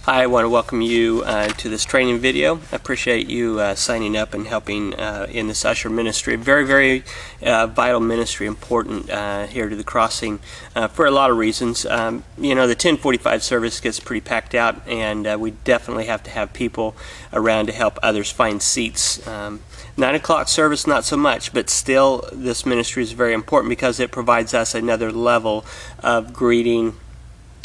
Hi, I want to welcome you to this training video. I appreciate you signing up and helping in this Usher ministry. Very vital ministry, important here to the Crossing for a lot of reasons. You know, the 10:45 service gets pretty packed out, and we definitely have to have people around to help others find seats. 9 o'clock service, not so much, but still this ministry is very important because it provides us another level of greeting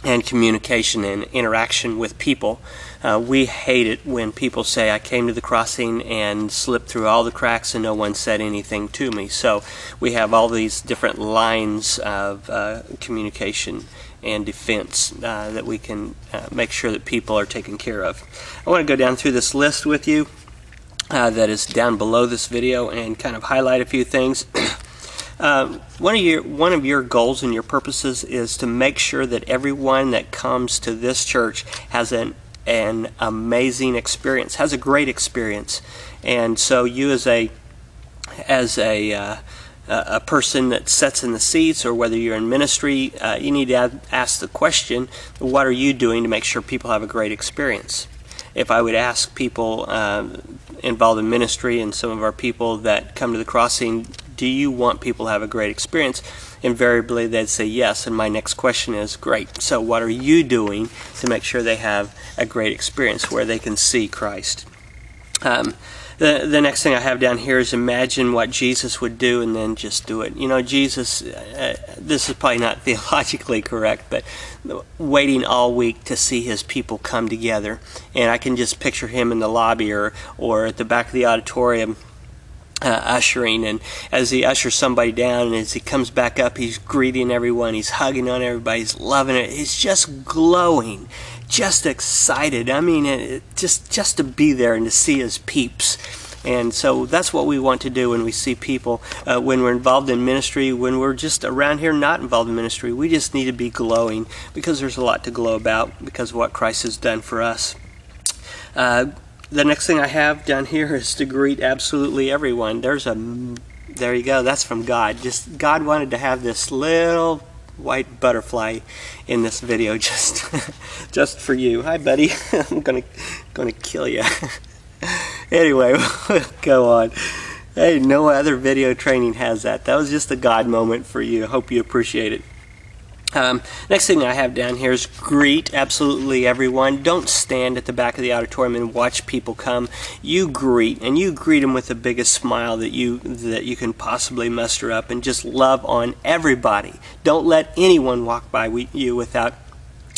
and communication and interaction with people. We hate it when people say, I came to the Crossing and slipped through all the cracks and no one said anything to me. So we have all these different lines of communication and defense that we can make sure that people are taken care of. I want to go down through this list with you that is down below this video and kind of highlight a few things. One of your goals and your purposes is to make sure that everyone that comes to this church has an amazing experience, has a great experience. And so you as a person that sits in the seats, or whether you're in ministry, you need to ask the question, what are you doing to make sure people have a great experience? If I would ask people involved in ministry and some of our people that come to the Crossing, do you want people to have a great experience? Invariably they'd say yes, and my next question is, great, so what are you doing to make sure they have a great experience where they can see Christ? The next thing I have down here is imagine what Jesus would do and then just do it. You know, Jesus, this is probably not theologically correct, but waiting all week to see his people come together. And I can just picture him in the lobby or at the back of the auditorium ushering, and as he ushers somebody down and as he comes back up, he's greeting everyone, he's hugging on everybody, he's loving it, he's just glowing, just excited. I mean, just to be there and to see his peeps. And so that's what we want to do when we see people, when we're involved in ministry, when we're just around here not involved in ministry. We just need to be glowing because there's a lot to glow about because of what Christ has done for us. The next thing I have down here is to greet absolutely everyone. There you go, that's from God. Just God wanted to have this little white butterfly in this video just for you. Hi buddy, I'm gonna kill you. Anyway, we'll go on. Hey, no other video training has that. That was just a God moment for you. I hope you appreciate it. Next thing I have down here is greet absolutely everyone. Don't stand at the back of the auditorium and watch people come. You greet, and you greet them with the biggest smile that you can possibly muster up, and just love on everybody. Don't let anyone walk by you without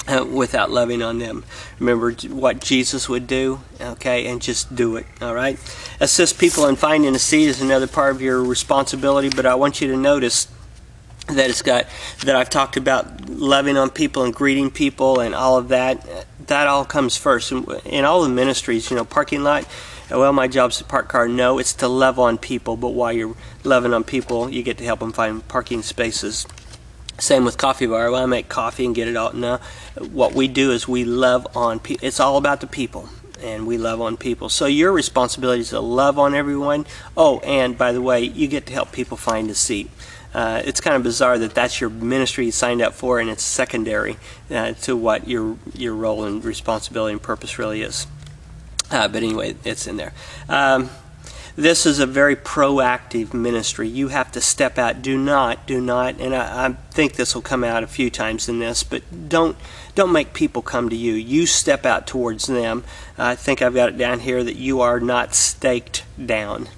loving on them. Remember what Jesus would do, okay, and just do it, all right? Assist people in finding a seat is another part of your responsibility, but I want you to notice that I've talked about loving on people and greeting people and all of that. That all comes first. In all the ministries, you know, parking lot, well, my job's to park car. No, it's to love on people, but while you're loving on people, you get to help them find parking spaces. Same with coffee bar. Well, I make coffee and get it out. No, what we do is we love on people. It's all about the people, and we love on people. So your responsibility is to love on everyone. Oh, and by the way, you get to help people find a seat. It's kind of bizarre that that's your ministry you signed up for, and it's secondary to what your role and responsibility and purpose really is. But anyway, it's in there. This is a very proactive ministry. You have to step out. Do not, and I think this will come out a few times in this, but don't make people come to you. You step out towards them. I think I've got it down here that you are not staked down.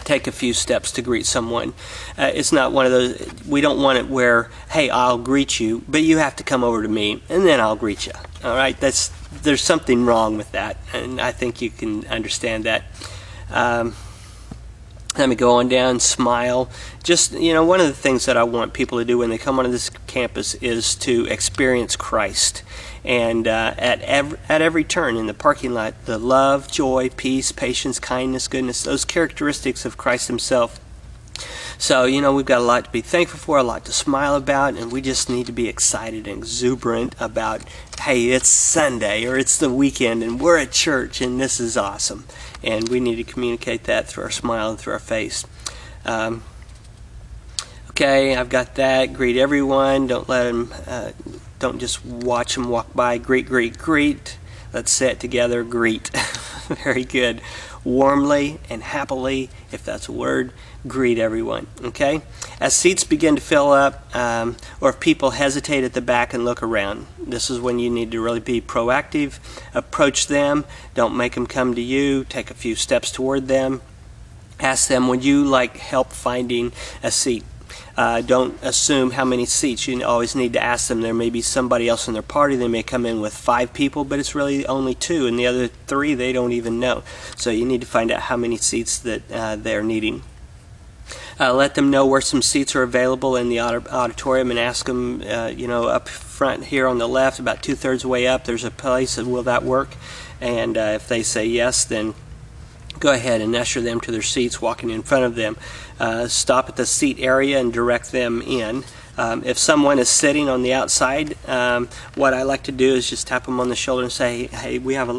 Take a few steps to greet someone. It's not one of those, we don't want it where, hey, I'll greet you, but you have to come over to me and then I'll greet you. All right, there's something wrong with that, and I think you can understand that. Let me go on down. Smile. Just, you know, one of the things that I want people to do when they come onto this campus is to experience Christ. And at every turn in the parking lot, the love, joy, peace, patience, kindness, goodness, those characteristics of Christ himself. So, you know, we've got a lot to be thankful for, a lot to smile about, and we just need to be excited and exuberant about, hey, it's Sunday or it's the weekend and we're at church and this is awesome. And we need to communicate that through our smile and through our face. Okay, I've got that. Greet everyone. Don't let them, don't just watch them walk by. Greet, greet, greet. Let's say it together. Greet. Very good. Warmly and happily, if that's a word, greet everyone. Okay? As seats begin to fill up, or if people hesitate at the back and look around, this is when you need to really be proactive. Approach them. Don't make them come to you. Take a few steps toward them. Ask them, would you like help finding a seat? Don't assume how many seats. You always need to ask them. There may be somebody else in their party. They may come in with 5 people, but it's really only 2, and the other 3 they don't even know. So you need to find out how many seats that they're needing. Let them know where some seats are available in the auditorium, and ask them, up front here on the left, about 2/3 way up, there's a place, and will that work? And if they say yes, then go ahead and usher them to their seats, walking in front of them. Stop at the seat area and direct them in. If someone is sitting on the outside, what I like to do is just tap them on the shoulder and say, hey, we have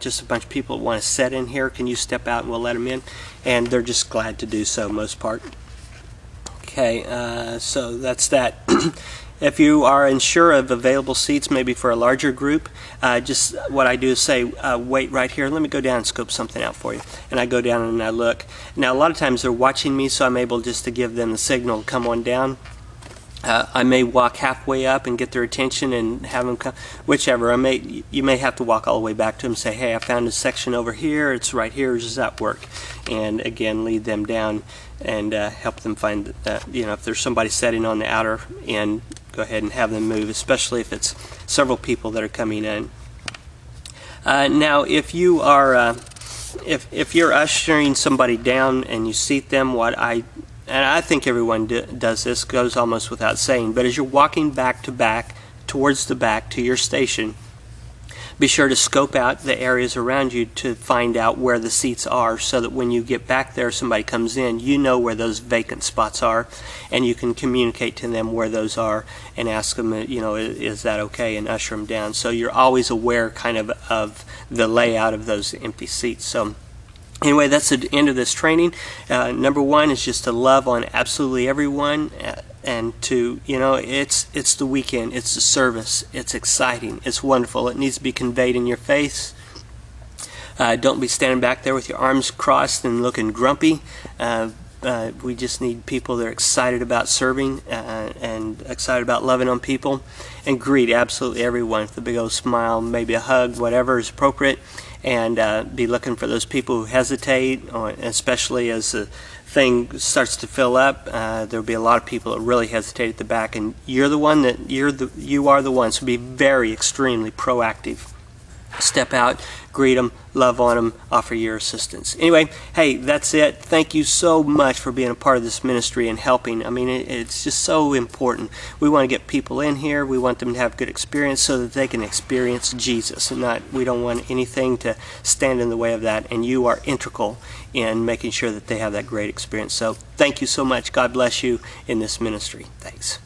just a bunch of people that want to sit in here. Can you step out and we'll let them in? And they're just glad to do so, most part. Okay, so that's that. If you are unsure of available seats, maybe for a larger group, just what I do is say, wait right here, let me go down and scope something out for you. And I go down and I look. Now a lot of times they're watching me, so I'm able just to give them the signal to come on down. I may walk halfway up and get their attention and have them come, whichever. You may have to walk all the way back to them and say, hey, I found a section over here, it's right here, does that work? And again, lead them down and help them find, if there's somebody sitting on the outer end, go ahead and have them move, especially if it's several people that are coming in. Now, if you are, if you're ushering somebody down and you seat them, and I think everyone does this, goes almost without saying, but as you're walking back to back, towards the back to your station, be sure to scope out the areas around you to find out where the seats are, so that when you get back there, somebody comes in, you know where those vacant spots are, and you can communicate to them where those are and ask them, is that okay, and usher them down. So you're always aware kind of the layout of those empty seats. So anyway, that's the end of this training. Number 1 is just to love on absolutely everyone, and to, it's the weekend, it's the service, it's exciting, it's wonderful, it needs to be conveyed in your face. Don't be standing back there with your arms crossed and looking grumpy. We just need people that are excited about serving and excited about loving on people, and greet absolutely everyone with a big old smile, maybe a hug, whatever is appropriate. And be looking for those people who hesitate, especially as the thing starts to fill up. There'll be a lot of people that really hesitate at the back, and you are the one. So be very extremely proactive. Step out, greet them, love on them, offer your assistance. Anyway, hey, that's it. Thank you so much for being a part of this ministry and helping. I mean, it's just so important. We want to get people in here. We want them to have good experience so that they can experience Jesus, and we don't want anything to stand in the way of that. And you are integral in making sure that they have that great experience. So thank you so much. God bless you in this ministry. Thanks.